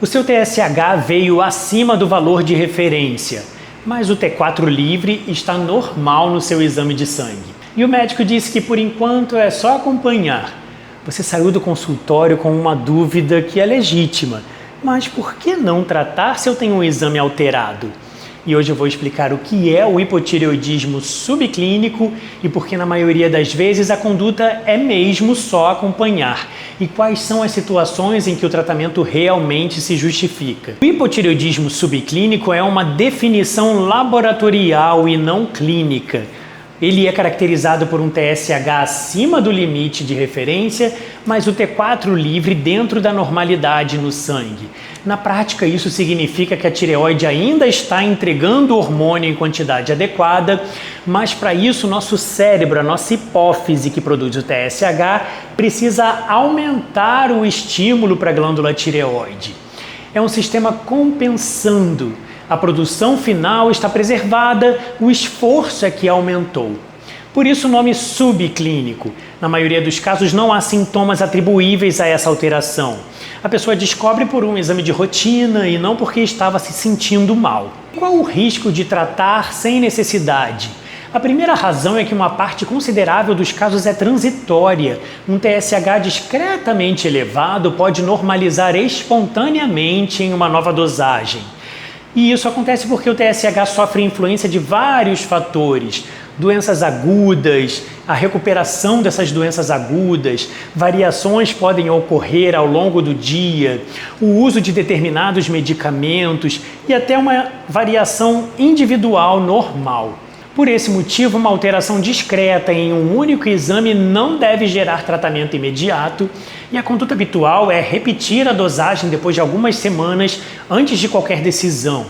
O seu TSH veio acima do valor de referência, mas o T4 livre está normal no seu exame de sangue. E o médico disse que por enquanto é só acompanhar. Você saiu do consultório com uma dúvida que é legítima, mas por que não tratar se eu tenho um exame alterado? E hoje eu vou explicar o que é o hipotireoidismo subclínico e por que na maioria das vezes a conduta é mesmo só acompanhar e quais são as situações em que o tratamento realmente se justifica. O hipotireoidismo subclínico é uma definição laboratorial e não clínica. Ele é caracterizado por um TSH acima do limite de referência, mas o T4 livre dentro da normalidade no sangue. Na prática, isso significa que a tireoide ainda está entregando hormônio em quantidade adequada, mas para isso nosso cérebro, a nossa hipófise que produz o TSH, precisa aumentar o estímulo para a glândula tireoide. É um sistema compensando. A produção final está preservada, o esforço é que aumentou. Por isso o nome subclínico. Na maioria dos casos não há sintomas atribuíveis a essa alteração. A pessoa descobre por um exame de rotina e não porque estava se sentindo mal. Qual o risco de tratar sem necessidade? A primeira razão é que uma parte considerável dos casos é transitória. Um TSH discretamente elevado pode normalizar espontaneamente em uma nova dosagem. E isso acontece porque o TSH sofre influência de vários fatores, doenças agudas, a recuperação dessas doenças agudas, variações podem ocorrer ao longo do dia, o uso de determinados medicamentos e até uma variação individual normal. Por esse motivo, uma alteração discreta em um único exame não deve gerar tratamento imediato e a conduta habitual é repetir a dosagem depois de algumas semanas antes de qualquer decisão.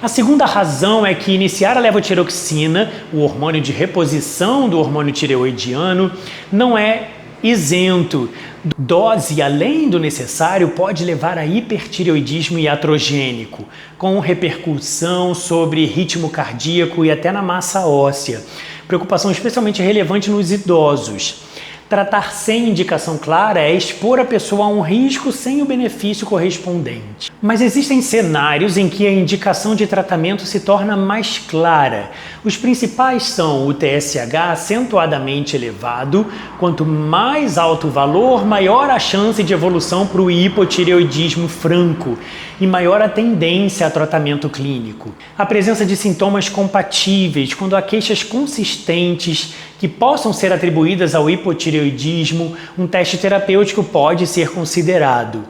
A segunda razão é que iniciar a levotiroxina, o hormônio de reposição do hormônio tireoidiano, não é isento. Dose além do necessário pode levar a hipertireoidismo iatrogênico, com repercussão sobre ritmo cardíaco e até na massa óssea. Preocupação especialmente relevante nos idosos. Tratar sem indicação clara é expor a pessoa a um risco sem o benefício correspondente. Mas existem cenários em que a indicação de tratamento se torna mais clara. Os principais são o TSH acentuadamente elevado. Quanto mais alto o valor, maior a chance de evolução para o hipotireoidismo franco e maior a tendência a tratamento clínico. A presença de sintomas compatíveis, quando há queixas consistentes que possam ser atribuídas ao hipotireoidismo, um teste terapêutico pode ser considerado.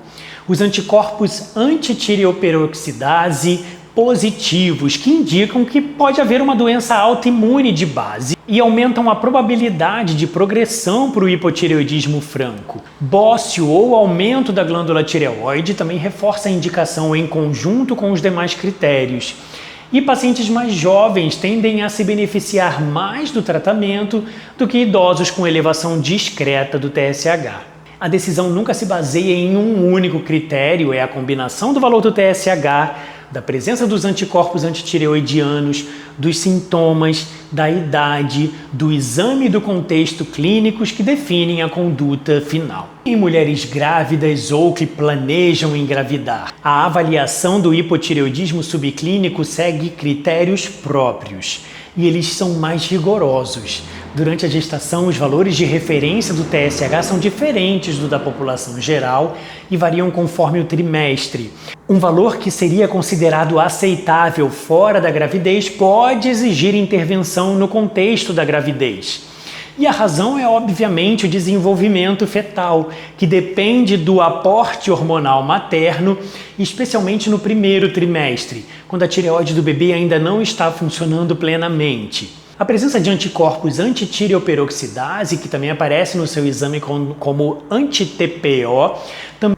Os anticorpos antitireoperoxidase positivos, que indicam que pode haver uma doença autoimune de base e aumentam a probabilidade de progressão para o hipotireoidismo franco. Bócio ou aumento da glândula tireoide também reforça a indicação em conjunto com os demais critérios. E pacientes mais jovens tendem a se beneficiar mais do tratamento do que idosos com elevação discreta do TSH. A decisão nunca se baseia em um único critério, é a combinação do valor do TSH, da presença dos anticorpos antitireoidianos, dos sintomas, da idade, do exame e do contexto clínicos que definem a conduta final. Em mulheres grávidas ou que planejam engravidar, a avaliação do hipotireoidismo subclínico segue critérios próprios e eles são mais rigorosos. Durante a gestação, os valores de referência do TSH são diferentes do da população geral e variam conforme o trimestre. Um valor que seria considerado aceitável fora da gravidez pode exigir intervenção no contexto da gravidez. E a razão é, obviamente, o desenvolvimento fetal, que depende do aporte hormonal materno, especialmente no primeiro trimestre, quando a tireoide do bebê ainda não está funcionando plenamente. A presença de anticorpos antitireoperoxidase, que também aparece no seu exame como anti-TPO,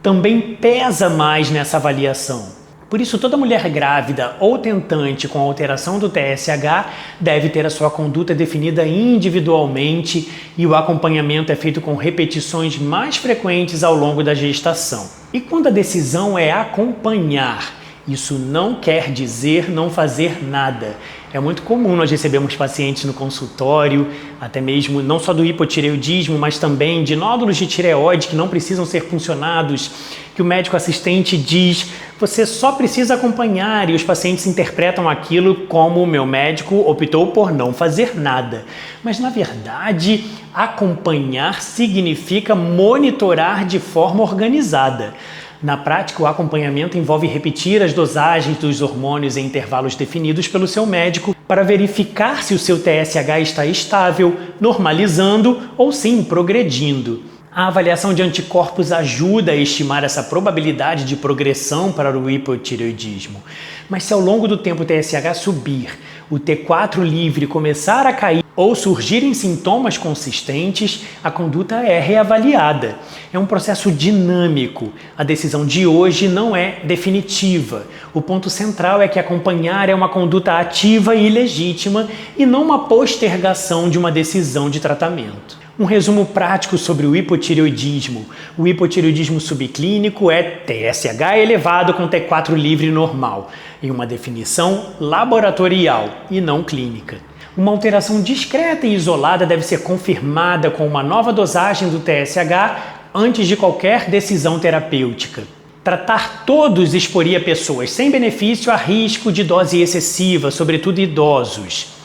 também pesa mais nessa avaliação. Por isso, toda mulher grávida ou tentante com alteração do TSH deve ter a sua conduta definida individualmente e o acompanhamento é feito com repetições mais frequentes ao longo da gestação. E quando a decisão é acompanhar, isso não quer dizer não fazer nada. É muito comum nós recebermos pacientes no consultório, até mesmo não só do hipotireoidismo, mas também de nódulos de tireoide que não precisam ser puncionados que o médico assistente diz: você só precisa acompanhar, e os pacientes interpretam aquilo como o meu médico optou por não fazer nada. Mas, na verdade, acompanhar significa monitorar de forma organizada. Na prática, o acompanhamento envolve repetir as dosagens dos hormônios em intervalos definidos pelo seu médico para verificar se o seu TSH está estável, normalizando ou sim progredindo. A avaliação de anticorpos ajuda a estimar essa probabilidade de progressão para o hipotireoidismo. Mas se ao longo do tempo o TSH subir, o T4 livre começar a cair ou surgirem sintomas consistentes, a conduta é reavaliada. É um processo dinâmico. A decisão de hoje não é definitiva. O ponto central é que acompanhar é uma conduta ativa e legítima e não uma postergação de uma decisão de tratamento. Um resumo prático sobre o hipotireoidismo. O hipotireoidismo subclínico é TSH elevado com T4 livre normal, em uma definição laboratorial e não clínica. Uma alteração discreta e isolada deve ser confirmada com uma nova dosagem do TSH antes de qualquer decisão terapêutica. Tratar todos exporia pessoas sem benefício a risco de dose excessiva, sobretudo idosos.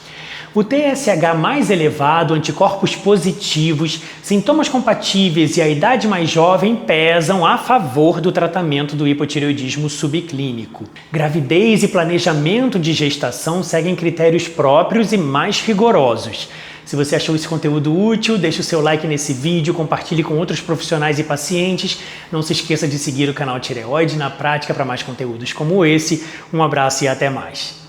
O TSH mais elevado, anticorpos positivos, sintomas compatíveis e a idade mais jovem pesam a favor do tratamento do hipotireoidismo subclínico. Gravidez e planejamento de gestação seguem critérios próprios e mais rigorosos. Se você achou esse conteúdo útil, deixe o seu like nesse vídeo, compartilhe com outros profissionais e pacientes. Não se esqueça de seguir o canal Tireoide na Prática para mais conteúdos como esse. Um abraço e até mais.